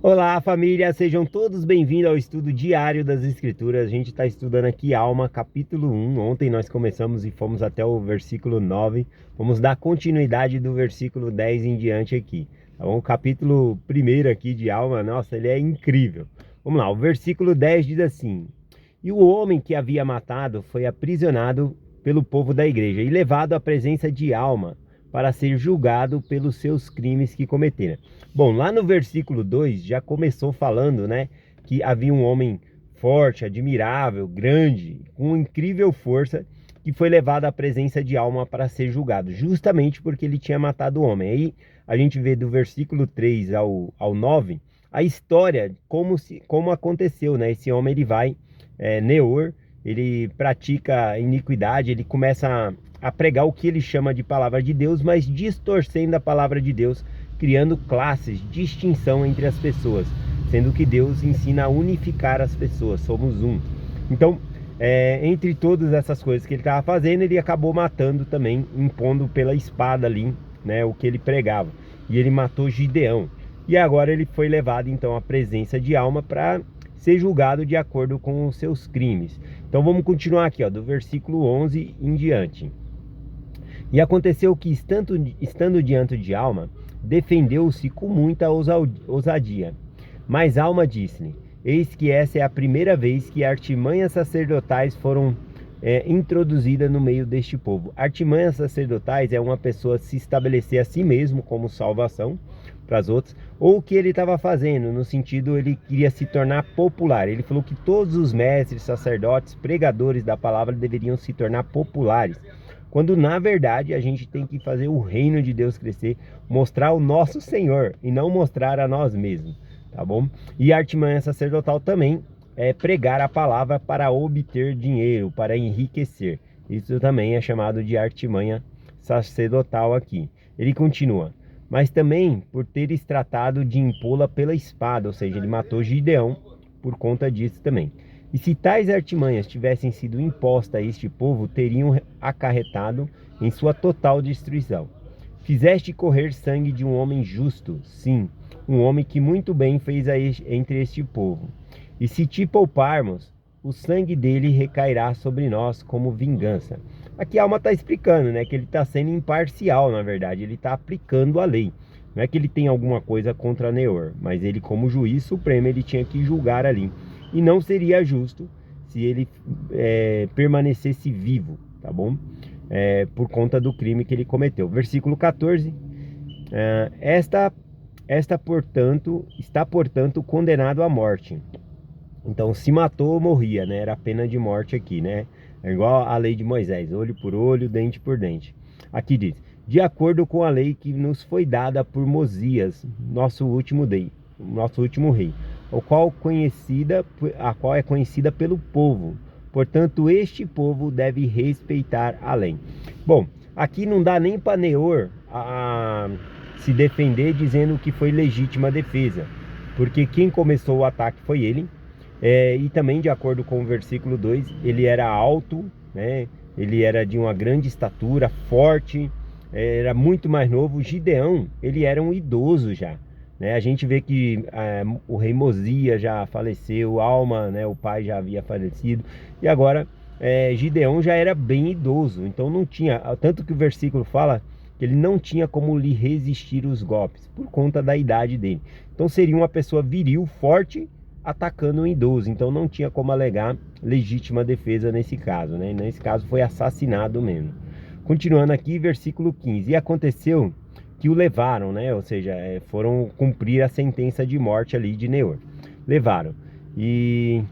Olá, família, sejam todos bem-vindos ao estudo diário das Escrituras. A gente está estudando aqui Alma, capítulo 1. Ontem nós começamos e fomos até o versículo 9. Vamos dar continuidade do versículo 10 em diante aqui. Então, o capítulo 1 aqui de Alma, nossa, ele é incrível. Vamos lá, o versículo 10 diz assim: E o homem que havia matado foi aprisionado pelo povo da igreja e levado à presença de Alma para ser julgado pelos seus crimes que cometera. Bom, lá no versículo 2 já começou falando, né, que havia um homem forte, admirável, grande, com incrível força, que foi levado à presença de Alma para ser julgado, justamente porque ele tinha matado o homem. Aí a gente vê do versículo 3 ao 9 a história, como aconteceu, né? Esse homem, ele vai, Neor, ele pratica iniquidade, ele começa a pregar o que ele chama de palavra de Deus, mas distorcendo a palavra de Deus, criando classes, distinção entre as pessoas, sendo que Deus ensina a unificar as pessoas, somos um. Então, entre todas essas coisas que ele estava fazendo, ele acabou matando também, impondo pela espada ali, né, o que ele pregava. E ele matou Gideão. E agora ele foi levado então à presença de Alma para ser julgado de acordo com os seus crimes. Então vamos continuar aqui, ó, do versículo 11 em diante. E aconteceu que, estando diante de Alma, defendeu-se com muita ousadia. Mas Alma disse-lhe: Eis que essa é a primeira vez que artimanhas sacerdotais foram introduzidas no meio deste povo. Artimanhas sacerdotais é uma pessoa se estabelecer a si mesmo como salvação para as outras, ou o que ele estava fazendo, no sentido, ele queria se tornar popular. Ele falou que todos os mestres, sacerdotes, pregadores da palavra deveriam se tornar populares, quando na verdade a gente tem que fazer o reino de Deus crescer, mostrar o nosso Senhor e não mostrar a nós mesmos, tá bom? E a artimanha sacerdotal também é pregar a palavra para obter dinheiro, para enriquecer. Isso também é chamado de artimanha sacerdotal aqui. Ele continua: mas também por teres tratado de impô-la pela espada, ou seja, ele matou Gideão por conta disso também. E se tais artimanhas tivessem sido impostas a este povo, teriam acarretado em sua total destruição. Fizeste correr sangue de um homem justo, sim, um homem que muito bem fez entre este povo. E se te pouparmos, o sangue dele recairá sobre nós como vingança. Aqui a Alma está explicando, né, que ele está sendo imparcial, na verdade, ele está aplicando a lei. Não é que ele tem alguma coisa contra Neor, mas ele, como juiz supremo, ele tinha que julgar ali. E não seria justo se ele permanecesse vivo, tá bom? Por conta do crime que ele cometeu. Versículo 14. Portanto, está, portanto, condenado à morte. Então, se matou, morria, né? Era a pena de morte aqui, né? É igual a lei de Moisés, olho por olho, dente por dente. Aqui diz: de acordo com a lei que nos foi dada por Mosias, nosso último rei, a qual é conhecida pelo povo. Portanto, este povo deve respeitar a lei. Bom, aqui não dá nem para Neor se defender dizendo que foi legítima defesa, porque quem começou o ataque foi ele. E também, de acordo com o versículo 2, ele era alto, né? Ele era de uma grande estatura, forte, era muito mais novo. Gideão, ele era um idoso já, né? A gente vê que o rei Mosias já faleceu, Alma, né, o pai já havia falecido, e agora Gideão já era bem idoso, então não tinha, tanto que o versículo fala que ele não tinha como lhe resistir os golpes, por conta da idade dele. Então seria uma pessoa viril, forte, atacando um idoso, então não tinha como alegar legítima defesa nesse caso, né? Nesse caso foi assassinado mesmo. Continuando aqui, versículo 15: E aconteceu que o levaram, né? Ou seja, foram cumprir a sentença de morte ali de Neor. Levaram, e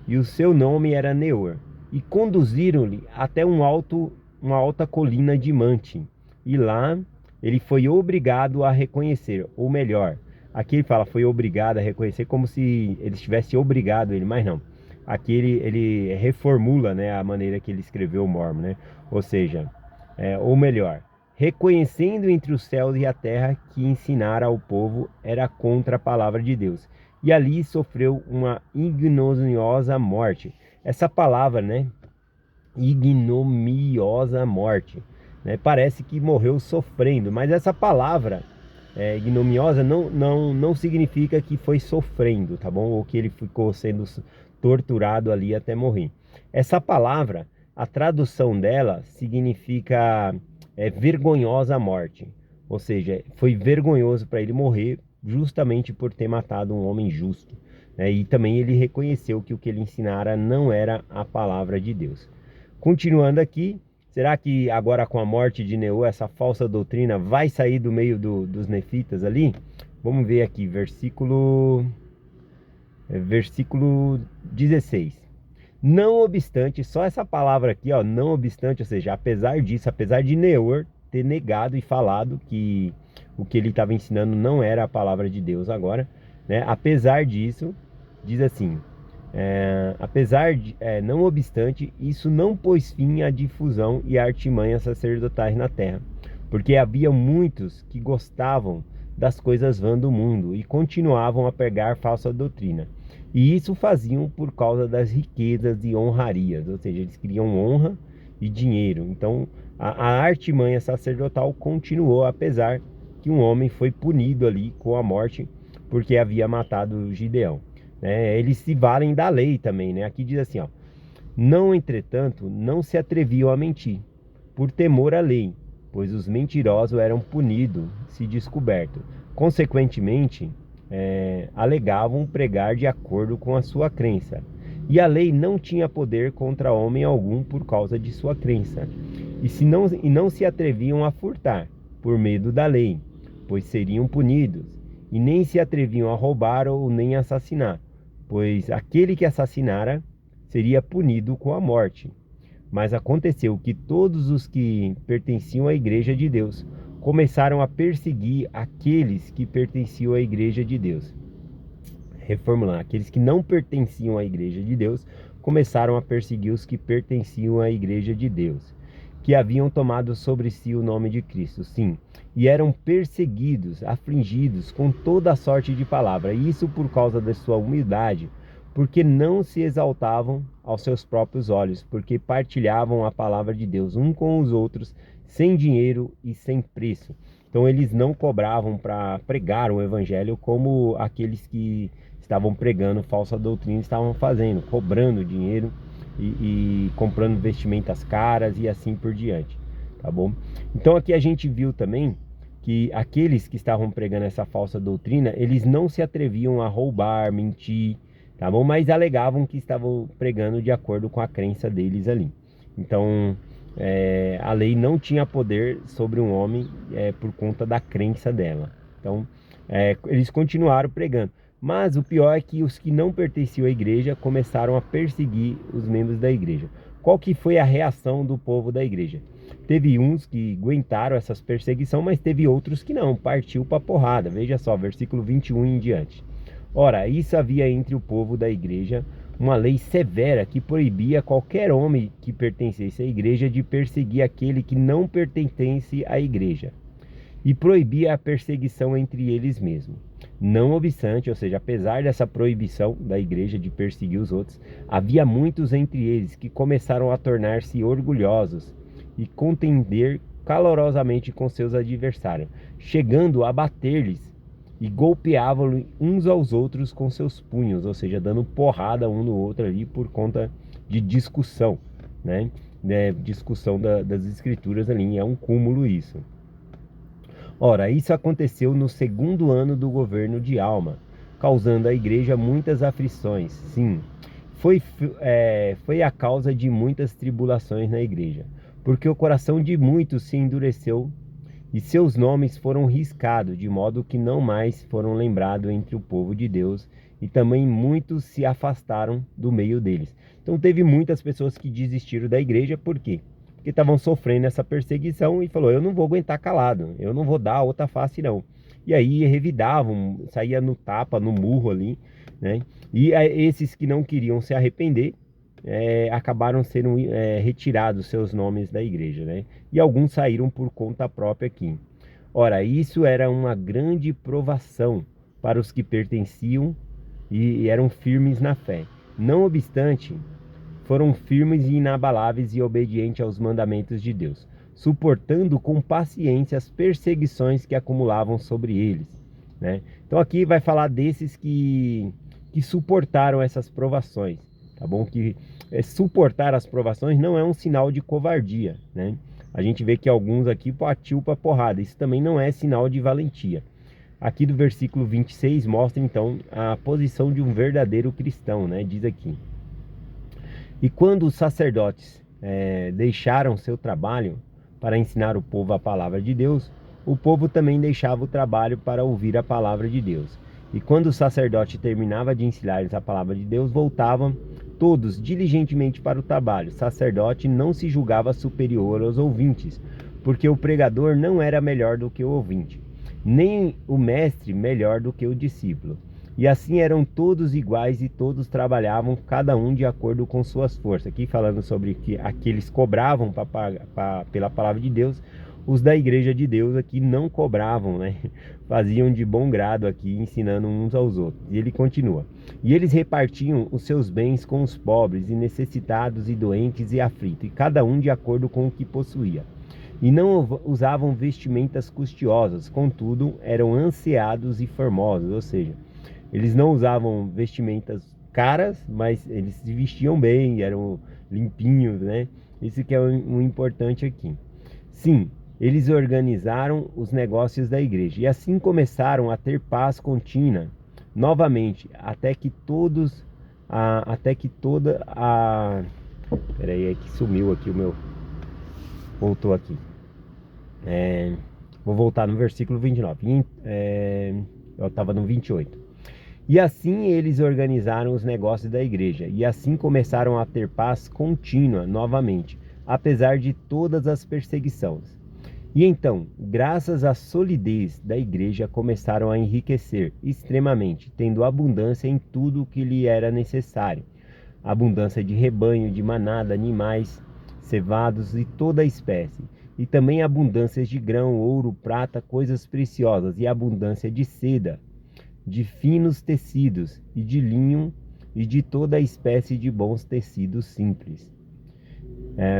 o seu nome era Neor, e conduziram-lhe até uma alta colina de Mante, e lá ele foi obrigado a reconhecer, ou melhor, aqui ele fala foi obrigado a reconhecer, como se ele tivesse obrigado ele, mas não. Aqui ele reformula, né, a maneira que ele escreveu o Mormon, né? Ou seja, ou melhor, reconhecendo entre os céus e a terra que ensinar ao povo era contra a palavra de Deus. E ali sofreu uma ignominiosa morte. Essa palavra, né, ignominiosa morte, né, parece que morreu sofrendo, mas essa palavra ignominiosa não significa que foi sofrendo, tá bom? Ou que ele ficou sendo torturado ali até morrer. Essa palavra, a tradução dela significa vergonhosa morte. Ou seja, foi vergonhoso para ele morrer justamente por ter matado um homem justo. E também ele reconheceu que o que ele ensinara não era a palavra de Deus. Continuando aqui, será que agora com a morte de Neô, essa falsa doutrina vai sair do meio dos nefitas ali? Vamos ver aqui, versículo 16. Não obstante, só essa palavra aqui, ó, não obstante, ou seja, apesar disso, apesar de Neô ter negado e falado que o que ele estava ensinando não era a palavra de Deus agora, né? Apesar disso, diz assim, não obstante, isso não pôs fim à difusão e à artimanha sacerdotais na terra, porque havia muitos que gostavam das coisas vãs do mundo e continuavam a pregar falsa doutrina. E isso faziam por causa das riquezas e honrarias, ou seja, eles queriam honra e dinheiro. Então, a artimanha sacerdotal continuou, apesar que um homem foi punido ali com a morte porque havia matado Gideão. Eles se valem da lei também, né? Aqui diz assim, ó: não, entretanto, não se atreviam a mentir, por temor à lei, pois os mentirosos eram punidos se descoberto. Consequentemente, alegavam pregar de acordo com a sua crença. E a lei não tinha poder contra homem algum por causa de sua crença. E não se atreviam a furtar, por medo da lei, pois seriam punidos. E nem se atreviam a roubar ou nem assassinar, pois aquele que assassinara seria punido com a morte. Mas aconteceu que todos os que pertenciam à igreja de Deus começaram a perseguir aqueles que pertenciam à igreja de Deus. Reformular, aqueles que não pertenciam à igreja de Deus começaram a perseguir os que pertenciam à igreja de Deus, que haviam tomado sobre si o nome de Cristo, sim, e eram perseguidos, afligidos com toda a sorte de palavra, isso por causa da sua humildade, porque não se exaltavam aos seus próprios olhos, porque partilhavam a palavra de Deus um com os outros, sem dinheiro e sem preço. Então eles não cobravam para pregar o evangelho como aqueles que estavam pregando falsa doutrina estavam fazendo, cobrando dinheiro e comprando vestimentas caras e assim por diante, tá bom? Então aqui a gente viu também que aqueles que estavam pregando essa falsa doutrina, eles não se atreviam a roubar, mentir, tá bom? Mas alegavam que estavam pregando de acordo com a crença deles ali. Então, a lei não tinha poder sobre um homem por conta da crença dela. Então, eles continuaram pregando. Mas o pior é que os que não pertenciam à igreja começaram a perseguir os membros da igreja. Qual que foi a reação do povo da igreja? Teve uns que aguentaram essas perseguições, mas teve outros que não, partiu para porrada. Veja só, versículo 21 em diante. Ora, isso havia entre o povo da igreja uma lei severa que proibia qualquer homem que pertencesse à igreja de perseguir aquele que não pertencesse à igreja, e proibia a perseguição entre eles mesmos. Não obstante, ou seja, apesar dessa proibição da igreja de perseguir os outros, havia muitos entre eles que começaram a tornar-se orgulhosos e contender calorosamente com seus adversários, chegando a bater-lhes e golpeavam uns aos outros com seus punhos, ou seja, dando porrada um no outro ali por conta de discussão, né? Discussão das escrituras ali, é um cúmulo isso. Ora, isso aconteceu no segundo ano do governo de Alma, causando à igreja muitas aflições. Sim, foi a causa de muitas tribulações na igreja, porque o coração de muitos se endureceu e seus nomes foram riscados, de modo que não mais foram lembrados entre o povo de Deus, e também muitos se afastaram do meio deles. Então teve muitas pessoas que desistiram da igreja, por quê? Porque estavam sofrendo essa perseguição e falou: eu não vou aguentar calado, eu não vou dar outra face não. E aí revidavam, saía no tapa, no murro ali, né? E esses que não queriam se arrepender, acabaram sendo retirados seus nomes da igreja, né? E alguns saíram por conta própria aqui. Ora, isso era uma grande provação para os que pertenciam e eram firmes na fé. Não obstante, foram firmes e inabaláveis e obedientes aos mandamentos de Deus. suportando com paciência as perseguições que acumulavam sobre eles, né? Então aqui vai falar desses que suportaram essas provações, tá bom? Que suportar as provações não é um sinal de covardia, né? A gente vê que alguns aqui partiu para porrada, isso também não é sinal de valentia. Aqui do versículo 26 mostra então a posição de um verdadeiro cristão, né? Diz aqui: e quando os sacerdotes deixaram seu trabalho para ensinar o povo a palavra de Deus, o povo também deixava o trabalho para ouvir a palavra de Deus. E quando o sacerdote terminava de ensinar-lhes a palavra de Deus, voltavam todos diligentemente para o trabalho. O sacerdote não se julgava superior aos ouvintes, porque o pregador não era melhor do que o ouvinte, nem o mestre melhor do que o discípulo. E assim eram todos iguais e todos trabalhavam, cada um de acordo com suas forças. Aqui falando sobre que aqueles cobravam pela palavra de Deus, os da igreja de Deus aqui não cobravam, né? Faziam de bom grado aqui, ensinando uns aos outros. E ele continua: e eles repartiam os seus bens com os pobres e necessitados e doentes e aflitos, e cada um de acordo com o que possuía. E não usavam vestimentas custiosas, contudo eram anseados e formosos, ou seja, eles não usavam vestimentas caras, mas eles se vestiam bem, eram limpinhos, né? Isso que é o importante aqui. Sim, eles organizaram os negócios da igreja e assim começaram a ter paz contínua novamente, até que toda a... Peraí, é que sumiu aqui o meu... Voltou aqui. Vou voltar no versículo 29. Eu estava no 28. E assim eles organizaram os negócios da igreja, e assim começaram a ter paz contínua novamente, apesar de todas as perseguições. E então, graças à solidez da igreja, começaram a enriquecer extremamente, tendo abundância em tudo o que lhe era necessário. Abundância de rebanho, de manada, animais, cevados e toda a espécie. E também abundâncias de grão, ouro, prata, coisas preciosas, e abundância de seda, de finos tecidos e de linho e de toda a espécie de bons tecidos simples.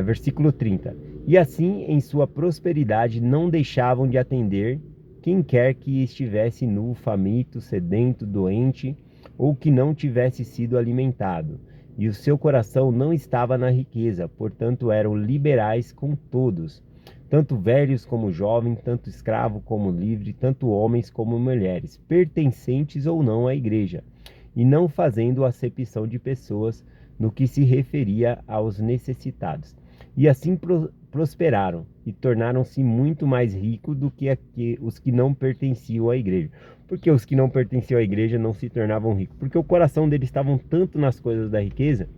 Versículo 30. E assim, em sua prosperidade, não deixavam de atender quem quer que estivesse nu, faminto, sedento, doente, ou que não tivesse sido alimentado. E o seu coração não estava na riqueza, portanto eram liberais com todos, tanto velhos como jovens, tanto escravo como livre, tanto homens como mulheres, pertencentes ou não à igreja, e não fazendo acepção de pessoas no que se referia aos necessitados. E assim prosperaram e tornaram-se muito mais ricos do que os que não pertenciam à igreja. Porque os que não pertenciam à igreja não se tornavam ricos? Porque o coração deles estava tanto nas coisas da riqueza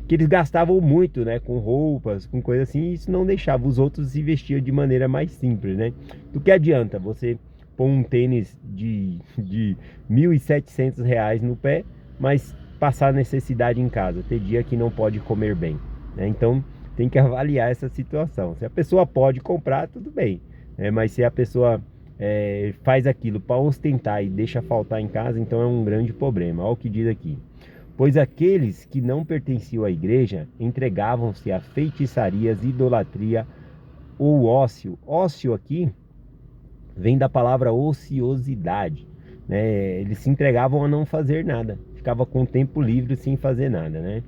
que eles gastavam muito, né, com roupas, com coisas assim, e isso não deixava os outros se vestir de maneira mais simples, né? Do que adianta você pôr um tênis de R$ 1.700 no pé, mas passar necessidade em casa, ter dia que não pode comer bem, né? Então tem que avaliar essa situação. Se a pessoa pode comprar, tudo bem, né? Mas se a pessoa faz aquilo para ostentar e deixa faltar em casa, então é um grande problema. Olha o que diz aqui: pois aqueles que não pertenciam à igreja entregavam-se a feitiçarias, idolatria ou ócio. Ócio aqui vem da palavra ociosidade, né? Eles se entregavam a não fazer nada, ficava com o tempo livre sem fazer nada, né?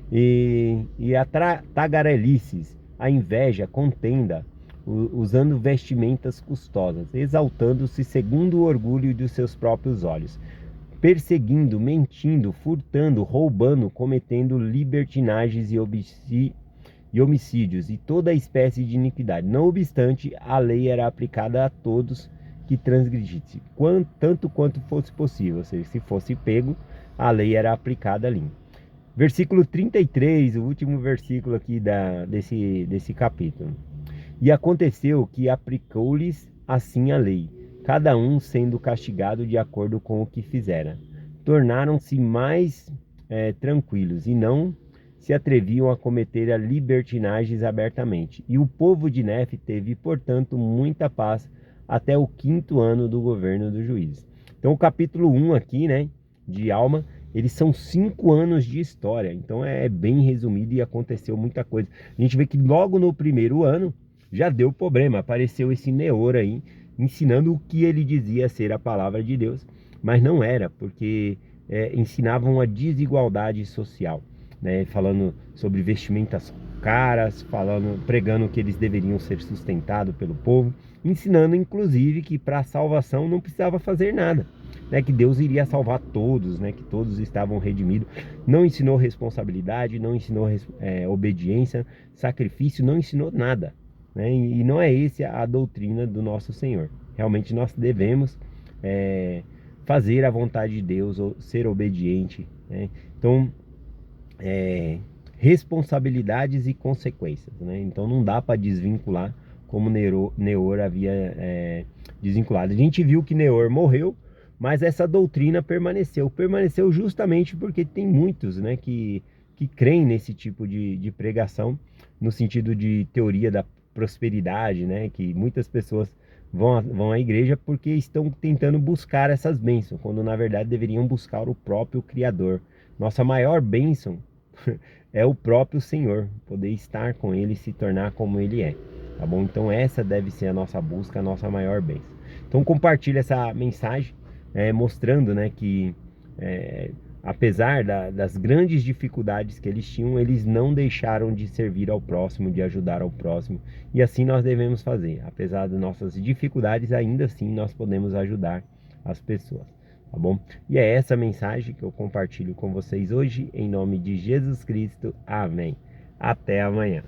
E a tagarelices, a inveja, contenda, usando vestimentas custosas, exaltando-se segundo o orgulho dos seus próprios olhos, perseguindo, mentindo, furtando, roubando, cometendo libertinagens e homicídios e toda a espécie de iniquidade. Não obstante, a lei era aplicada a todos que transgredissem, tanto quanto fosse possível. Ou seja, se fosse pego, a lei era aplicada ali. Versículo 33, o último versículo aqui desse capítulo. E aconteceu que aplicou-lhes assim a lei, cada um sendo castigado de acordo com o que fizera. Tornaram-se mais tranquilos e não se atreviam a cometer a libertinagens abertamente. E o povo de Nefe teve, portanto, muita paz até o 5º ano do governo do juiz. Então o capítulo 1 aqui, né, de Alma, eles são 5 anos de história. Então é bem resumido e aconteceu muita coisa. A gente vê que logo no primeiro ano já deu problema. Apareceu esse Neor aí, ensinando o que ele dizia ser a palavra de Deus, mas não era, porque ensinavam a desigualdade social, né? Falando sobre vestimentas caras, pregando que eles deveriam ser sustentados pelo povo, ensinando inclusive que para a salvação não precisava fazer nada, né? Que Deus iria salvar todos, né? Que todos estavam redimidos. Não ensinou responsabilidade, não ensinou obediência, sacrifício, não ensinou nada, né? E não é essa a doutrina do nosso Senhor. Realmente nós devemos fazer a vontade de Deus, ou ser obediente, né? Então, responsabilidades e consequências, né? Então não dá para desvincular como Neor havia desvinculado. A gente viu que Neor morreu, mas essa doutrina permaneceu justamente porque tem muitos, né, que creem nesse tipo de pregação, no sentido de teoria da prosperidade, né, que muitas pessoas vão à igreja porque estão tentando buscar essas bênçãos, quando na verdade deveriam buscar o próprio Criador. Nossa maior bênção é o próprio Senhor, poder estar com Ele e se tornar como Ele é, tá bom? Então essa deve ser a nossa busca, a nossa maior bênção. Então compartilhe essa mensagem, mostrando, né, que apesar das grandes dificuldades que eles tinham, eles não deixaram de servir ao próximo, de ajudar ao próximo, e assim nós devemos fazer. Apesar das nossas dificuldades, ainda assim nós podemos ajudar as pessoas. Tá bom? E é essa mensagem que eu compartilho com vocês hoje, em nome de Jesus Cristo. Amém. Até amanhã.